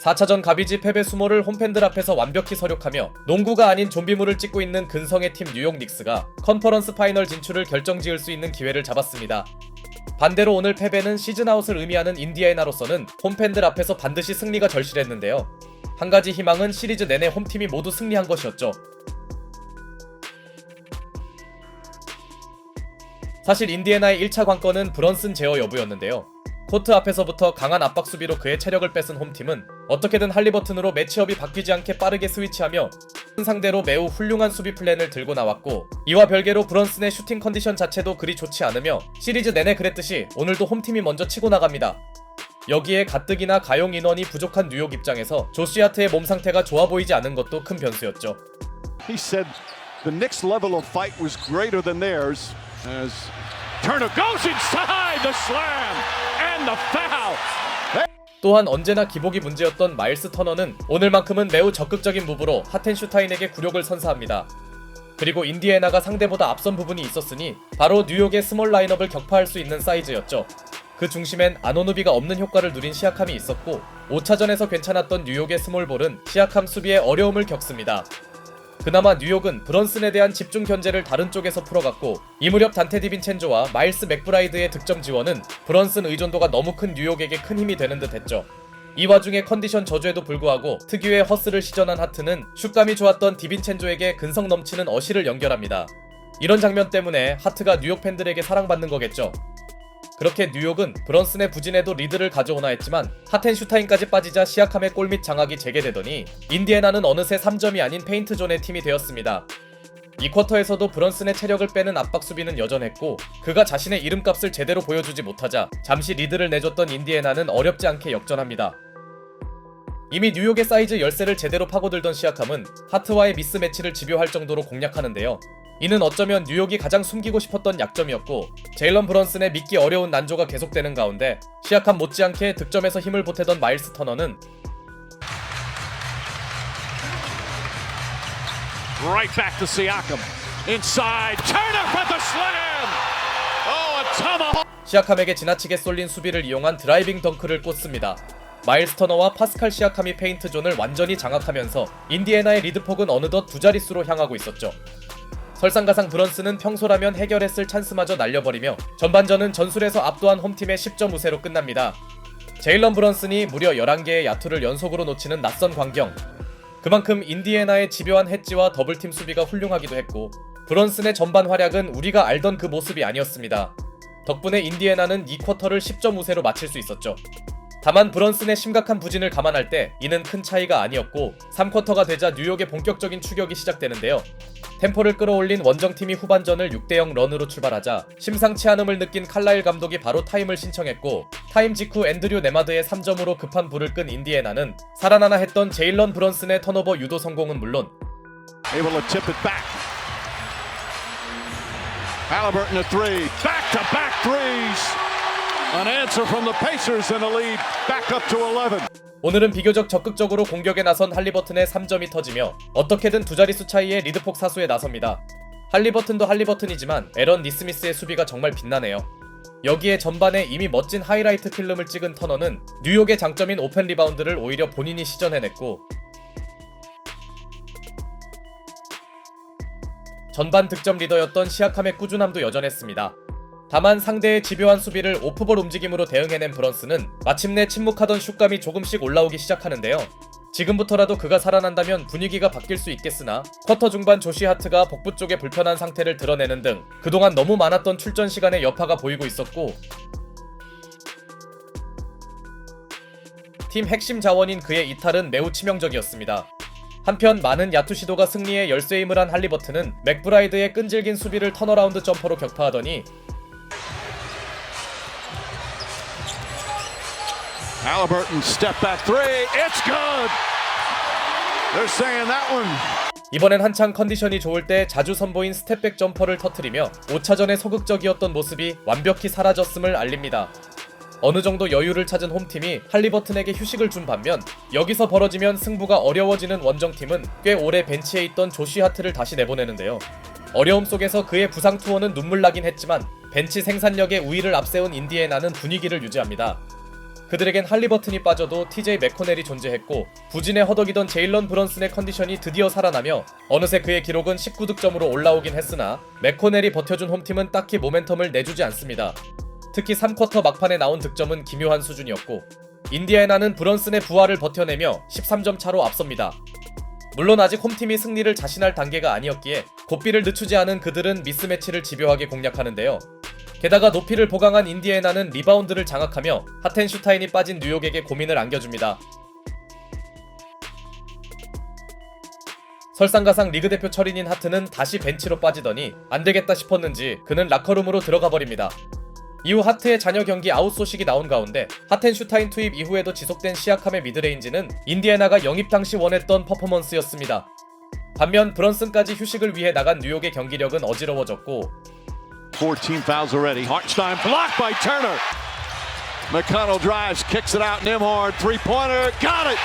4차전 가비지 패배 수모를 홈팬들 앞에서 완벽히 서력하며 농구가 아닌 좀비물을 찍고 있는 근성의 팀 뉴욕 닉스가 컨퍼런스 파이널 진출을 결정지을 수 있는 기회를 잡았습니다. 반대로 오늘 패배는 시즌아웃을 의미하는 인디애나로서는 홈팬들 앞에서 반드시 승리가 절실했는데요. 한 가지 희망은 시리즈 내내 홈팀이 모두 승리한 것이었죠. 사실 인디애나의 1차 관건은 브런슨 제어 여부였는데요. 코트 앞에서부터 강한 압박 수비로 그의 체력을 뺏은 홈팀은 어떻게든 할리버튼으로 매치업이 바뀌지 않게 빠르게 스위치하며 상대로 매우 훌륭한 수비 플랜을 들고 나왔고, 이와 별개로 브런슨의 슈팅 컨디션 자체도 그리 좋지 않으며 시리즈 내내 그랬듯이 오늘도 홈팀이 먼저 치고 나갑니다. 여기에 가뜩이나 가용 인원이 부족한 뉴욕 입장에서 조시 하트의 몸 상태가 좋아 보이지 않은 것도 큰 변수였죠. He said the next level of fight was greater than theirs as Turner goes inside the slam and the foul. 또한 언제나 기복이 문제였던 마일스 터너는 오늘만큼은 매우 적극적인 무브로 하텐슈타인에게 굴욕을 선사합니다. 그리고 인디애나가 상대보다 앞선 부분이 있었으니 바로 뉴욕의 스몰 라인업을 격파할 수 있는 사이즈였죠. 그 중심엔 아노누비가 없는 효과를 누린 시아캄이 있었고, 5차전에서 괜찮았던 뉴욕의 스몰볼은 시아캄 수비에 어려움을 겪습니다. 그나마 뉴욕은 브런슨에 대한 집중 견제를 다른 쪽에서 풀어갔고, 이 무렵 단테 디빈첸조와 마일스 맥브라이드의 득점 지원은 브런슨 의존도가 너무 큰 뉴욕에게 큰 힘이 되는 듯 했죠. 이 와중에 컨디션 저주에도 불구하고 특유의 허스를 시전한 하트는 슛감이 좋았던 디빈첸조에게 근성 넘치는 어시를 연결합니다. 이런 장면 때문에 하트가 뉴욕 팬들에게 사랑받는 거겠죠. 그렇게 뉴욕은 브런슨의 부진에도 리드를 가져오나 했지만 하텐슈타인까지 빠지자 시아캄의 골 및 장악이 재개되더니 인디애나는 어느새 3점이 아닌 페인트존의 팀이 되었습니다. 이 쿼터에서도 브런슨의 체력을 빼는 압박 수비는 여전했고, 그가 자신의 이름값을 제대로 보여주지 못하자 잠시 리드를 내줬던 인디애나는 어렵지 않게 역전합니다. 이미 뉴욕의 사이즈 열쇠를 제대로 파고들던 시아캄은 하트와의 미스매치를 집요할 정도로 공략하는데요. 이는 어쩌면 뉴욕이 가장 숨기고 싶었던 약점이었고, 제일런 브런슨의 믿기 어려운 난조가 계속되는 가운데 시아캄 못지않게 득점에서 힘을 보태던 마일스 터너는 Right back to Siakam. Inside. Turner with the slam. Oh, a tomahawk. 시아캄에게 지나치게 쏠린 수비를 이용한 드라이빙 덩크를 꽂습니다. 마일스 터너와 파스칼 시아캄이 페인트 존을 완전히 장악하면서 인디애나의 리드폭은 어느덧 두 자릿수로 향하고 있었죠. 설상가상 브런슨은 평소라면 해결했을 찬스마저 날려버리며 전반전은 전술에서 압도한 홈팀의 10점 우세로 끝납니다. 제일런 브런슨이 무려 11개의 야투를 연속으로 놓치는 낯선 광경. 그만큼 인디애나의 집요한 해지와 더블팀 수비가 훌륭하기도 했고, 브런슨의 전반 활약은 우리가 알던 그 모습이 아니었습니다. 덕분에 인디애나는 2쿼터를 10점 우세로 마칠 수 있었죠. 다만 브런슨의 심각한 부진을 감안할 때 이는 큰 차이가 아니었고, 3쿼터가 되자 뉴욕의 본격적인 추격이 시작되는데요. 템포를 끌어올린 원정팀이 후반전을 6대0 런으로 출발하자 심상치 않음을 느낀 칼라일 감독이 바로 타임을 신청했고, 타임 직후 앤드류 네마드의 3점으로 급한 불을 끈 인디애나는 살아나나 했던 제일런 브런슨의 턴오버 유도 성공은 물론 Able to tip it back. Halliburton a three. Back-to-back threes. An answer from the Pacers and a lead back up to 11. 오늘은 비교적 적극적으로 공격에 나선 할리버튼의 3점이 터지며 어떻게든 두 자릿수 차이의 리드폭 사수에 나섭니다. 할리버튼도 할리버튼이지만 에런 니스미스의 수비가 정말 빛나네요. 여기에 전반에 이미 멋진 하이라이트 필름을 찍은 터너는 뉴욕의 장점인 오펜 리바운드를 오히려 본인이 시전해냈고, 전반 득점 리더였던 시아캄의 꾸준함도 여전했습니다. 다만 상대의 집요한 수비를 오프볼 움직임으로 대응해낸 브런슨은 마침내 침묵하던 슛감이 조금씩 올라오기 시작하는데요. 지금부터라도 그가 살아난다면 분위기가 바뀔 수 있겠으나 쿼터 중반 조시 하트가 복부 쪽의 불편한 상태를 드러내는 등 그동안 너무 많았던 출전 시간의 여파가 보이고 있었고, 팀 핵심 자원인 그의 이탈은 매우 치명적이었습니다. 한편 많은 야투 시도가 승리의 열쇠임을 한 할리버튼은 맥브라이드의 끈질긴 수비를 턴어라운드 점퍼로 격파하더니 Halliburton step back three. It's good. They're saying that one. 이번엔 한창 컨디션이 좋을 때 자주 선보인 스텝백 점퍼를 터뜨리며 5차전에 소극적이었던 모습이 완벽히 사라졌음을 알립니다. 어느 정도 여유를 찾은 홈팀이 할리버튼에게 휴식을 준 반면, 여기서 벌어지면 승부가 어려워지는 원정팀은 꽤 오래 벤치에 있던 조시 하트를 다시 내보내는데요. 어려움 속에서 그의 부상 투어는 눈물 나긴 했지만 벤치 생산력의 우위를 앞세운 인디애나는 분위기를 유지합니다. 그들에겐 할리버튼이 빠져도 TJ 맥코넬이 존재했고 부진에 허덕이던 제일런 브런슨의 컨디션이 드디어 살아나며 어느새 그의 기록은 19득점으로 올라오긴 했으나 맥코넬이 버텨준 홈팀은 딱히 모멘텀을 내주지 않습니다. 특히 3쿼터 막판에 나온 득점은 기묘한 수준이었고 인디애나는 브런슨의 부활을 버텨내며 13점 차로 앞섭니다. 물론 아직 홈팀이 승리를 자신할 단계가 아니었기에 고삐를 늦추지 않은 그들은 미스매치를 집요하게 공략하는데요. 게다가 높이를 보강한 인디애나는 리바운드를 장악하며 하텐슈타인이 빠진 뉴욕에게 고민을 안겨줍니다. 설상가상 리그 대표 철인인 하트는 다시 벤치로 빠지더니 안되겠다 싶었는지 그는 라커룸으로 들어가 버립니다. 이후 하트의 잔여 경기 아웃 소식이 나온 가운데 하텐슈타인 투입 이후에도 지속된 시약함의 미드레인지는 인디애나가 영입 당시 원했던 퍼포먼스였습니다. 반면 브런슨까지 휴식을 위해 나간 뉴욕의 경기력은 어지러워졌고 14 fouls already. Hartenstein blocked by Turner. McConnell drives, kicks it out. Nembhard, three-pointer, got it.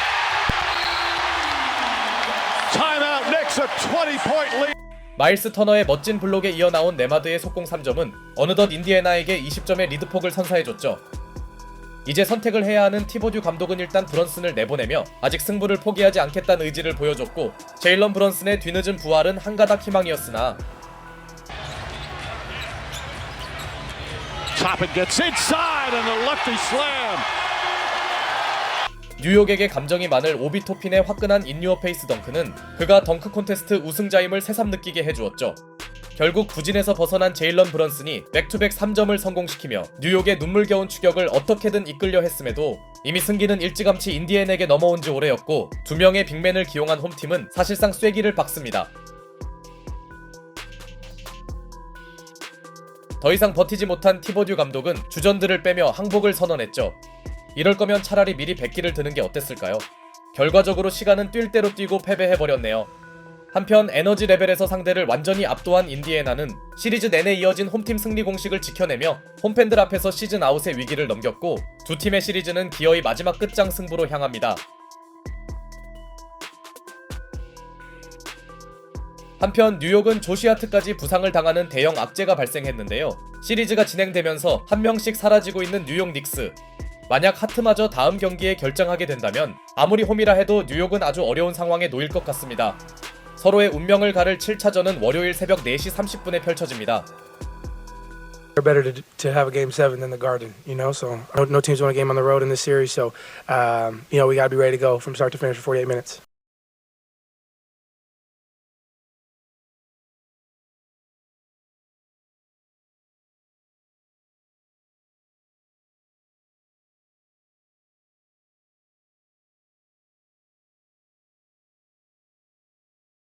Timeout, Knicks a 20-point lead. 마일스 터너의 멋진 블록에 이어 나온 네마드의 속공 3점은 어느덧 인디애나에게 20점의 리드폭을 선사해줬죠. 이제 선택을 해야 하는 티보듀 감독은 일단 브런슨을 내보내며 아직 승부를 포기하지 않겠다는 의지를 보여줬고 제일런 브런슨의 뒤늦은 부활은 한가닥 희망이었으나 Toppin gets inside and the lefty slam. 뉴욕에게 감정이 많을 오비 토핀의 화끈한 인유어 페이스 덩크는 그가 덩크 콘테스트 우승자임을 새삼 느끼게 해주었죠. 결국 부진에서 벗어난 제일런 브런슨이 백투백 3점을 성공시키며 뉴욕의 눈물겨운 추격을 어떻게든 이끌려 했음에도 이미 승기는 일찌감치 인디애나에게 넘어온 지 오래였고 2명의 빅맨을 기용한 홈팀은 사실상 쐐기를 박습니다. 더 이상 버티지 못한 티보듀 감독은 주전들을 빼며 항복을 선언했죠. 이럴 거면 차라리 미리 백기를 드는 게 어땠을까요? 결과적으로 시간은 뛸 대로 뛰고 패배해버렸네요. 한편 에너지 레벨에서 상대를 완전히 압도한 인디애나는 시리즈 내내 이어진 홈팀 승리 공식을 지켜내며 홈팬들 앞에서 시즌 아웃의 위기를 넘겼고 두 팀의 시리즈는 기어이 마지막 끝장 승부로 향합니다. 한편 뉴욕은 조시 하트까지 부상을 당하는 대형 악재가 발생했는데요. 시리즈가 진행되면서 한 명씩 사라지고 있는 뉴욕 닉스. 만약 하트마저 다음 경기에 결정하게 된다면 아무리 홈이라 해도 뉴욕은 아주 어려운 상황에 놓일 것 같습니다. 서로의 운명을 가를 7차전은 월요일 새벽 4시 30분에 펼쳐집니다. They're better to have a game 7 than the Garden, you know. So no teams won a game on the road in this series. So we got to be ready to go from start to finish for 48 minutes.